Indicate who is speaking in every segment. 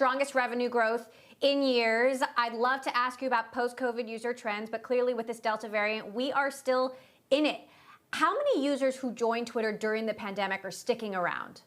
Speaker 1: strongest revenue growth in years. I'd love to ask you about post-COVID user trends, but clearly with this Delta variant, we are still in it. How many users who joined Twitter during the pandemic are sticking around?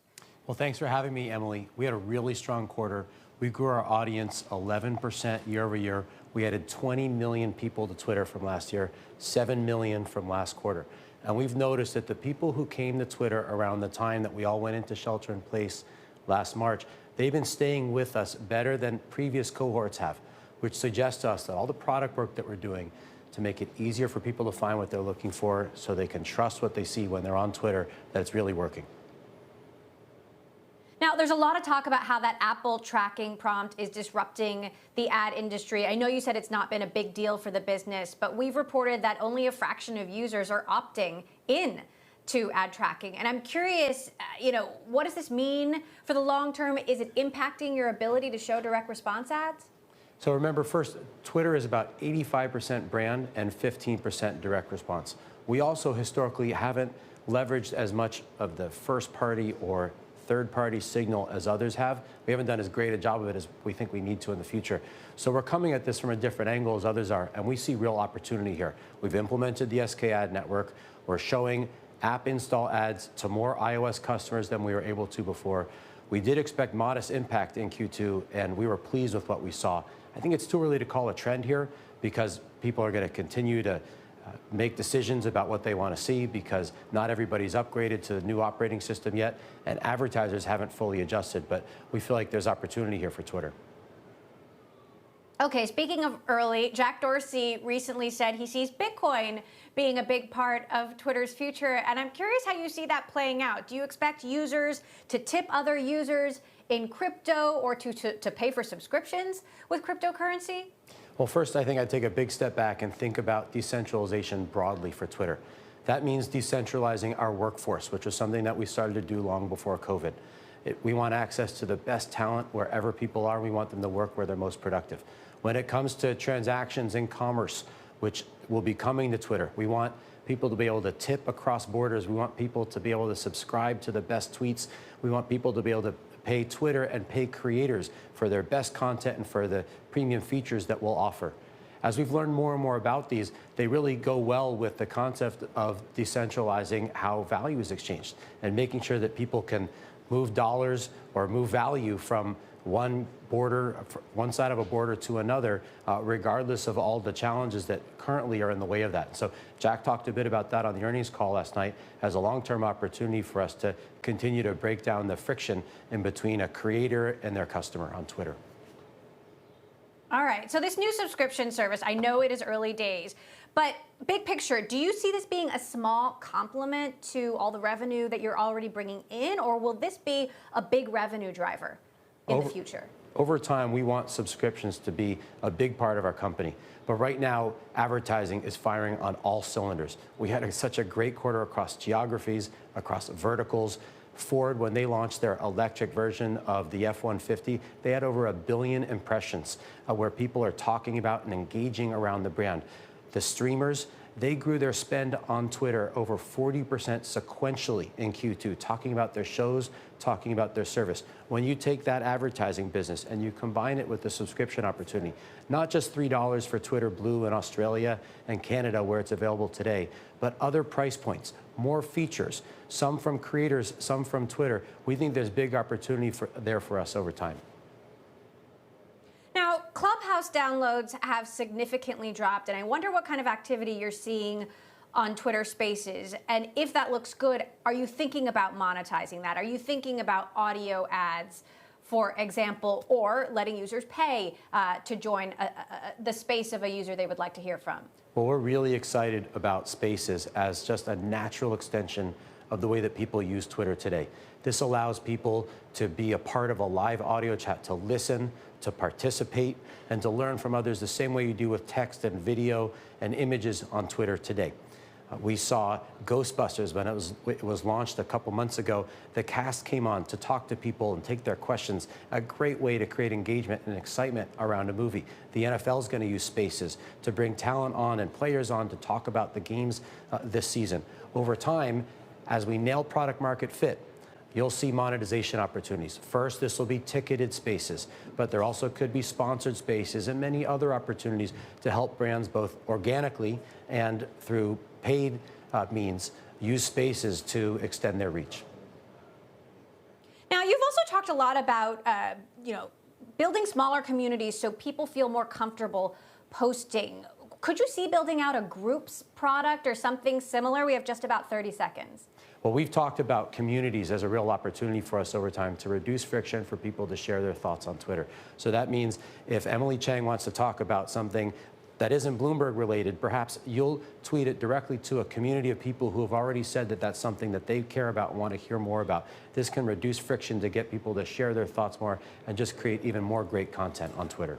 Speaker 2: Well, thanks for having me, Emily. We had a really strong quarter. We grew our audience 11% year over year. We added 20 million people to Twitter from last year, 7 million from last quarter. And we've noticed that the people who came to Twitter around the time that we all went into shelter in place last March, they've been staying with us better than previous cohorts have, which suggests to us that all the product work that we're doing to make it easier for people to find what they're looking for so they can trust what they see when they're on Twitter, that it's really working.
Speaker 1: Now, there's a lot of talk about how that Apple tracking prompt is disrupting the ad industry. I know you said it's not been a big deal for the business, but we've reported that only a fraction of users are opting in to ad tracking. And I'm curious, what does this mean for the long term? Is it impacting your ability to show direct response ads?
Speaker 2: So remember, first, Twitter is about 85% brand and 15% direct response. We also historically haven't leveraged as much of the first party or third-party signal as others have. We haven't done as great a job of it as we think we need to in the future. So we're coming at this from a different angle as others are, and we see real opportunity here. We've implemented the SK ad network. We're showing app install ads to more iOS customers than we were able to before. We did expect modest impact in Q2, and we were pleased with what we saw. I think it's too early to call a trend here because people are going to continue to make decisions about what they want to see because not everybody's upgraded to the new operating system yet, and advertisers haven't fully adjusted, but we feel like there's opportunity here for Twitter.
Speaker 1: Okay, speaking of early, Jack Dorsey recently said he sees Bitcoin being a big part of Twitter's future, and I'm curious how you see that playing out. Do you expect users to tip other users in crypto or to pay for subscriptions with cryptocurrency?
Speaker 2: Well, first, I think I'd take a big step back and think about decentralization broadly for Twitter. That means decentralizing our workforce, which was something that we started to do long before COVID. We want access to the best talent wherever people are. We want them to work where they're most productive. When it comes to transactions in commerce, which will be coming to Twitter, we want people to be able to tip across borders. We want people to be able to subscribe to the best tweets. We want people to be able to pay Twitter and pay creators for their best content and for the premium features that we'll offer. As we've learned more and more about these, they really go well with the concept of decentralizing how value is exchanged and making sure that people can move dollars or move value from one side of a border to another, regardless of all the challenges that currently are in the way of that. So Jack talked a bit about that on the earnings call last night as a long-term opportunity for us to continue to break down the friction in between a creator and their customer on Twitter.
Speaker 1: All right, so this new subscription service, I know it is early days, but big picture, do you see this being a small complement to all the revenue that you're already bringing in, or will this be a big revenue driver in the future?
Speaker 2: Over time, we want subscriptions to be a big part of our company. But right now, advertising is firing on all cylinders. We had such a great quarter across geographies, across verticals. Ford, when they launched their electric version of the F-150, they had over 1 billion impressions where people are talking about and engaging around the brand. The streamers, they grew their spend on Twitter over 40% sequentially in Q2, talking about their shows, talking about their service. When you take that advertising business and you combine it with the subscription opportunity, not just $3 for Twitter Blue in Australia and Canada where it's available today, but other price points, more features, some from creators, some from Twitter, we think there's big opportunity there for us over time.
Speaker 1: Now, Clubhouse downloads have significantly dropped, and I wonder what kind of activity you're seeing on Twitter Spaces. And if that looks good, are you thinking about monetizing that? Are you thinking about audio ads, for example, or letting users pay to join the space of a user they would like to hear from?
Speaker 2: Well, we're really excited about Spaces as just a natural extension of the way that people use Twitter today. This allows people to be a part of a live audio chat, to listen, to participate, and to learn from others the same way you do with text and video and images on Twitter today. We saw Ghostbusters when it was launched a couple months ago. The cast came on to talk to people and take their questions, a great way to create engagement and excitement around a movie. The NFL is going to use Spaces to bring talent on and players on to talk about the games this season. Over time, as we nail product market fit, you'll see monetization opportunities. First, this will be ticketed spaces, but there also could be sponsored spaces and many other opportunities to help brands both organically and through paid means use spaces to extend their reach.
Speaker 1: Now, you've also talked a lot about, building smaller communities so people feel more comfortable posting. Could you see building out a groups product or something similar? We have just about 30 seconds.
Speaker 2: Well, we've talked about communities as a real opportunity for us over time to reduce friction for people to share their thoughts on Twitter. So that means if Emily Chang wants to talk about something that isn't Bloomberg related, perhaps you'll tweet it directly to a community of people who have already said that that's something that they care about and want to hear more about. This can reduce friction to get people to share their thoughts more and just create even more great content on Twitter.